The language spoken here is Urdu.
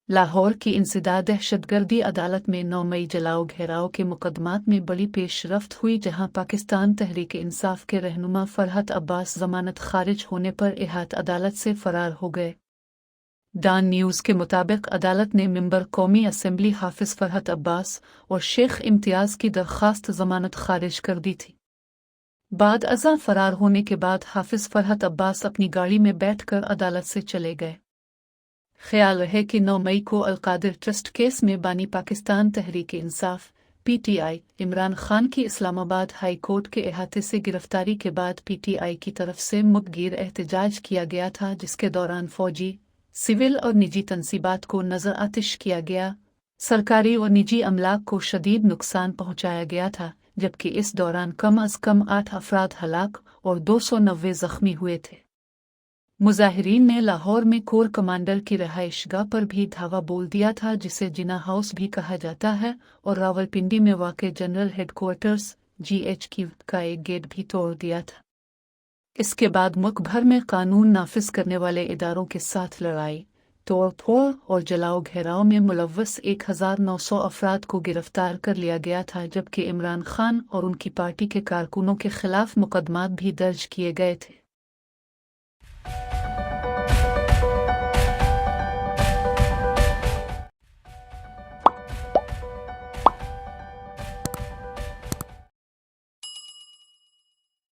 لاہور کی انسداد دہشتگردی عدالت میں 9 مئی جلاؤ گھیراؤ کے مقدمات میں بڑی پیش رفت ہوئی، جہاں پاکستان تحریک انصاف کے رہنما فرحت عباس ضمانت خارج ہونے پر احاطہ عدالت سے فرار ہو گئے۔ ڈان نیوز کے مطابق عدالت نے ممبر قومی اسمبلی حافظ فرحت عباس اور شیخ امتیاز کی درخواست ضمانت خارج کر دی تھی۔ بعد ازاں فرار ہونے کے بعد حافظ فرحت عباس اپنی گاڑی میں بیٹھ کر عدالت سے چلے گئے۔ خیال رہے کہ 9 مئی کو القادر ٹرسٹ کیس میں بانی پاکستان تحریک انصاف (PTI) عمران خان کی اسلام آباد ہائی کورٹ کے احاطے سے گرفتاری کے بعد PTI کی طرف سے متغیر احتجاج کیا گیا تھا، جس کے دوران فوجی، سول اور نجی تنصیبات کو نظر آتش کیا گیا، سرکاری اور نجی املاک کو شدید نقصان پہنچایا گیا تھا، جبکہ اس دوران کم از کم 8 افراد ہلاک اور 290 زخمی ہوئے تھے۔ مظاہرین نے لاہور میں کور کمانڈر کی رہائش گاہ پر بھی دھاوا بول دیا تھا، جسے جناح ہاؤس بھی کہا جاتا ہے، اور راولپنڈی میں واقع جنرل ہیڈ کوارٹرز GHQ کا ایک گیٹ بھی توڑ دیا تھا۔ اس کے بعد ملک بھر میں قانون نافذ کرنے والے اداروں کے ساتھ لڑائی، توڑ پھوڑ اور جلاؤ گھیراؤ میں ملوث 1900 افراد کو گرفتار کر لیا گیا تھا، جبکہ عمران خان اور ان کی پارٹی کے کارکنوں کے خلاف مقدمات بھی درج کیے گئے تھے۔